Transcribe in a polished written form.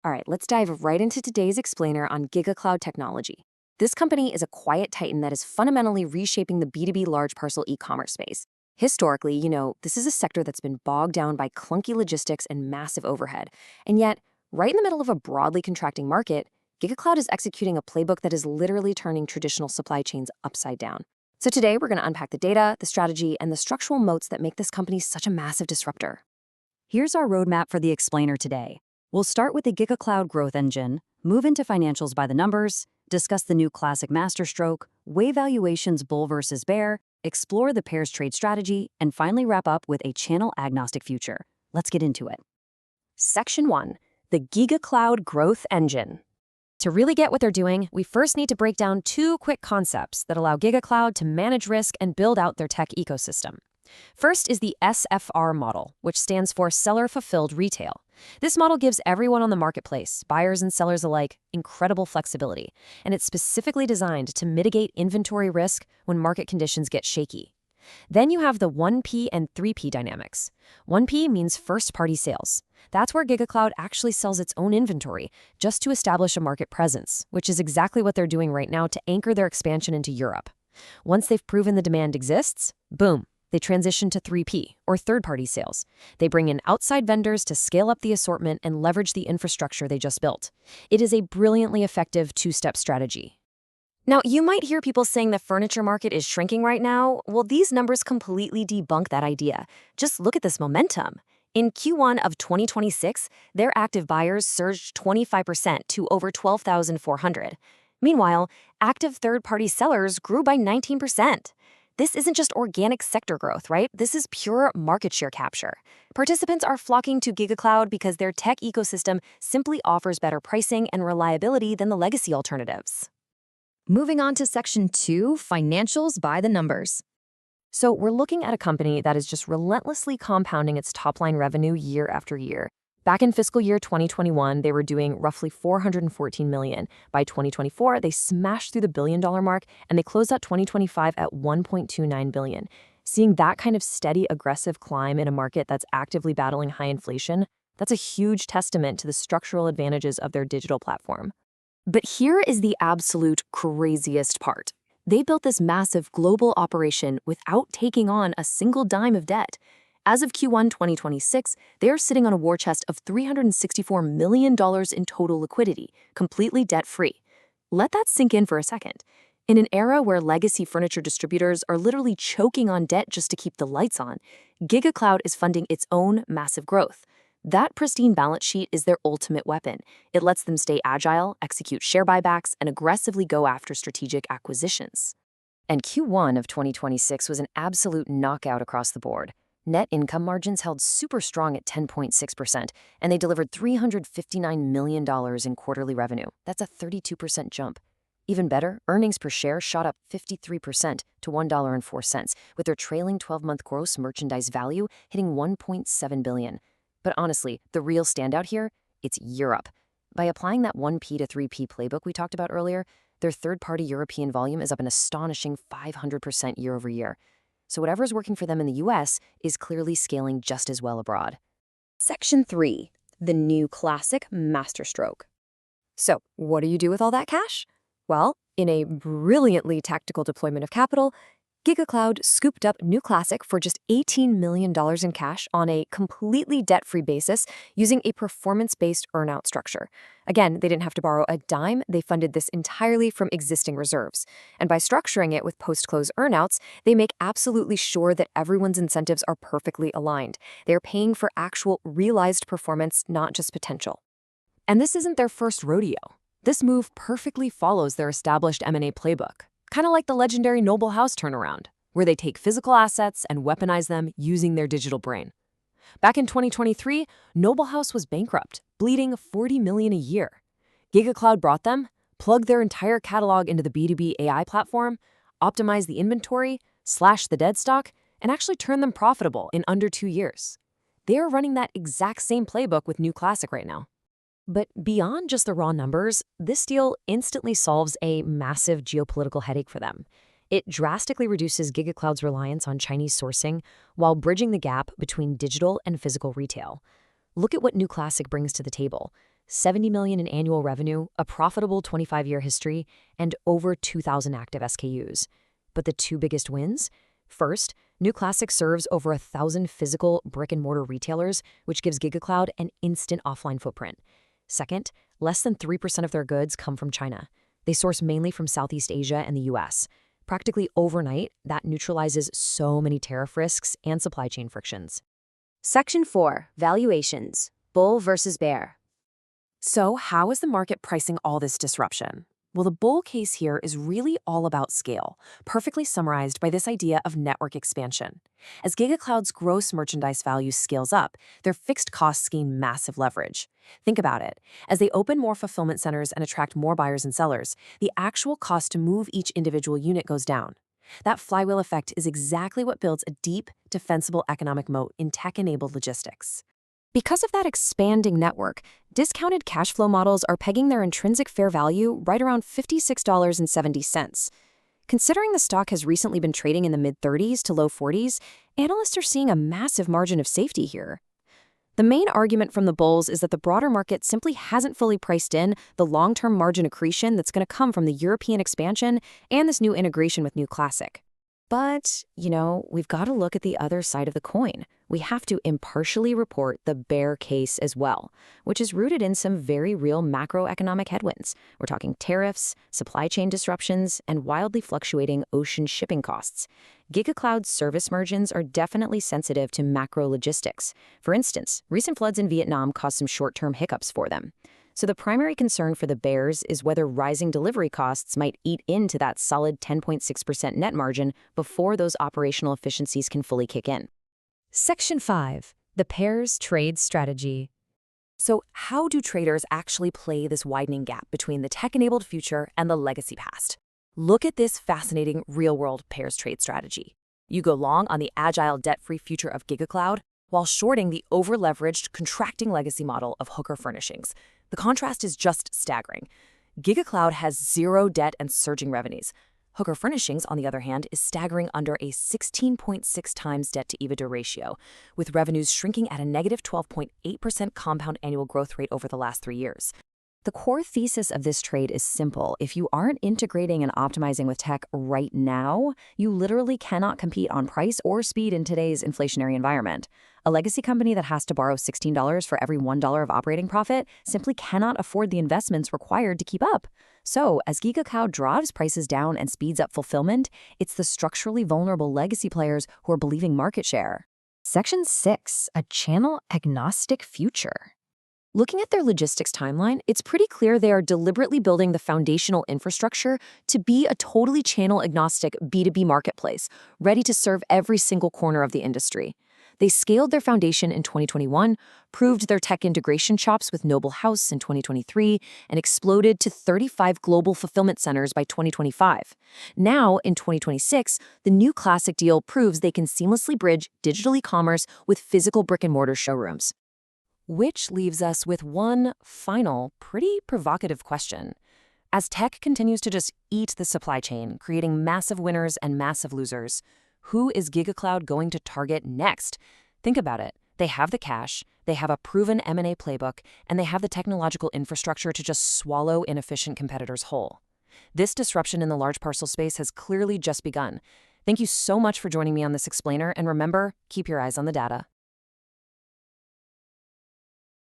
All right, let's dive right into today's explainer on GigaCloud Technology. This company is a quiet titan that is fundamentally reshaping the B2B large parcel e-commerce space. Historically, this is a sector that's been bogged down by clunky logistics and massive overhead. And yet, right in the middle of a broadly contracting market, GigaCloud is executing a playbook that is literally turning traditional supply chains upside down. So today, we're going to unpack the data, the strategy, and the structural moats that make this company such a massive disruptor. Here's our roadmap for the explainer today. We'll start with the GigaCloud growth engine, move into financials by the numbers, discuss the new classic masterstroke, weigh valuations bull versus bear, explore the pairs trade strategy, and finally wrap up with a channel-agnostic future. Let's get into it. Section 1, the GigaCloud growth engine. To really get what they're doing, we first need to break down two quick concepts that allow GigaCloud to manage risk and build out their tech ecosystem. First is the SFR model, which stands for Seller-Fulfilled Retail. This model gives everyone on the marketplace, buyers and sellers alike, incredible flexibility, and it's specifically designed to mitigate inventory risk when market conditions get shaky. Then you have the 1P and 3P dynamics. 1P means first-party sales. That's where GigaCloud actually sells its own inventory, just to establish a market presence, which is exactly what they're doing right now to anchor their expansion into Europe. Once they've proven the demand exists, boom, they transition to 3P, or third-party sales. They bring in outside vendors to scale up the assortment and leverage the infrastructure they just built. It is a brilliantly effective two-step strategy. Now, you might hear people saying the furniture market is shrinking right now. Well, these numbers completely debunk that idea. Just look at this momentum. In Q1 of 2026, their active buyers surged 25% to over 12,400. Meanwhile, active third-party sellers grew by 19%. This isn't just organic sector growth, right? This is pure market share capture. Participants are flocking to GigaCloud because their tech ecosystem simply offers better pricing and reliability than the legacy alternatives. Moving on to Section 2, financials by the numbers. So we're looking at a company that is just relentlessly compounding its top-line revenue year after year. Back in fiscal year 2021, they were doing roughly $414 million. By 2024, they smashed through the billion-dollar mark, and they closed out 2025 at $1.29 billion. Seeing that kind of steady, aggressive climb in a market that's actively battling high inflation, that's a huge testament to the structural advantages of their digital platform. But here is the absolute craziest part. They built this massive global operation without taking on a single dime of debt. As of Q1 2026, they are sitting on a war chest of $364 million in total liquidity, completely debt-free. Let that sink in for a second. In an era where legacy furniture distributors are literally choking on debt just to keep the lights on, GigaCloud is funding its own massive growth. That pristine balance sheet is their ultimate weapon. It lets them stay agile, execute share buybacks, and aggressively go after strategic acquisitions. And Q1 of 2026 was an absolute knockout across the board. Net income margins held super strong at 10.6%, and they delivered $359 million in quarterly revenue. That's a 32% jump. Even better, earnings per share shot up 53% to $1.04, with their trailing 12-month gross merchandise value hitting $1.7 billion. But honestly, the real standout here, it's Europe. By applying that 1P to 3P playbook we talked about earlier, their third-party European volume is up an astonishing 500% year over year. So whatever's working for them in the US is clearly scaling just as well abroad. Section 3, the new classic masterstroke. So what do you do with all that cash? Well, in a brilliantly tactical deployment of capital, GigaCloud scooped up New Classic for just $18 million in cash on a completely debt-free basis using a performance-based earnout structure. Again, they didn't have to borrow a dime. They funded this entirely from existing reserves. And by structuring it with post-close earnouts, they make absolutely sure that everyone's incentives are perfectly aligned. They're paying for actual realized performance, not just potential. And this isn't their first rodeo. This move perfectly follows their established M&A playbook. Kind of like the legendary Noble House turnaround, where they take physical assets and weaponize them using their digital brain. Back in 2023, Noble House was bankrupt, bleeding $40 million a year. GigaCloud brought them, plugged their entire catalog into the B2B AI platform, optimized the inventory, slashed the dead stock, and actually turned them profitable in under 2 years. They are running that exact same playbook with New Classic right now. But beyond just the raw numbers, this deal instantly solves a massive geopolitical headache for them. It drastically reduces GigaCloud's reliance on Chinese sourcing while bridging the gap between digital and physical retail. Look at what New Classic brings to the table. $70 million in annual revenue, a profitable 25-year history, and over 2,000 active SKUs. But the two biggest wins? First, New Classic serves over 1,000 physical brick-and-mortar retailers, which gives GigaCloud an instant offline footprint. Second, less than 3% of their goods come from China. They source mainly from Southeast Asia and the US. Practically overnight, that neutralizes so many tariff risks and supply chain frictions. Section 4. Valuations. Bull versus bear. So how is the market pricing all this disruption? Well, the bull case here is really all about scale, perfectly summarized by this idea of network expansion. As GigaCloud's gross merchandise value scales up, their fixed costs gain massive leverage. Think about it. As they open more fulfillment centers and attract more buyers and sellers, the actual cost to move each individual unit goes down. That flywheel effect is exactly what builds a deep, defensible economic moat in tech-enabled logistics. Because of that expanding network, discounted cash flow models are pegging their intrinsic fair value right around $56.70. Considering the stock has recently been trading in the mid-30s to low 40s, analysts are seeing a massive margin of safety here. The main argument from the bulls is that the broader market simply hasn't fully priced in the long-term margin accretion that's going to come from the European expansion and this new integration with New Classic. But, we've got to look at the other side of the coin. We have to impartially report the bear case as well, which is rooted in some very real macroeconomic headwinds. We're talking tariffs, supply chain disruptions, and wildly fluctuating ocean shipping costs. GigaCloud's service margins are definitely sensitive to macro logistics. For instance, recent floods in Vietnam caused some short-term hiccups for them. So the primary concern for the bears is whether rising delivery costs might eat into that solid 10.6% net margin before those operational efficiencies can fully kick in. Section 5. The pair's trade strategy. So how do traders actually play this widening gap between the tech-enabled future and the legacy past? Look at this fascinating real-world pairs trade strategy. You go long on the agile, debt-free future of GigaCloud while shorting the over-leveraged, contracting legacy model of Hooker Furnishings. The contrast is just staggering. GigaCloud has zero debt and surging revenues. Hooker Furnishings, on the other hand, is staggering under a 16.6 times debt-to-EBITDA ratio, with revenues shrinking at a negative 12.8% compound annual growth rate over the last 3 years. The core thesis of this trade is simple. If you aren't integrating and optimizing with tech right now, you literally cannot compete on price or speed in today's inflationary environment. A legacy company that has to borrow $16 for every $1 of operating profit simply cannot afford the investments required to keep up. So, as GigaCloud drives prices down and speeds up fulfillment, it's the structurally vulnerable legacy players who are believing market share. Section 6. A channel-agnostic future. Looking at their logistics timeline, it's pretty clear they are deliberately building the foundational infrastructure to be a totally channel-agnostic B2B marketplace, ready to serve every single corner of the industry. They scaled their foundation in 2021, proved their tech integration chops with Noble House in 2023, and exploded to 35 global fulfillment centers by 2025. Now, in 2026, the New Classic deal proves they can seamlessly bridge digital e-commerce with physical brick-and-mortar showrooms. Which leaves us with one final, pretty provocative question. As tech continues to just eat the supply chain, creating massive winners and massive losers, who is GigaCloud going to target next? Think about it. They have the cash, they have a proven M&A playbook, and they have the technological infrastructure to just swallow inefficient competitors whole. This disruption in the large parcel space has clearly just begun. Thank you so much for joining me on this explainer, and remember, keep your eyes on the data.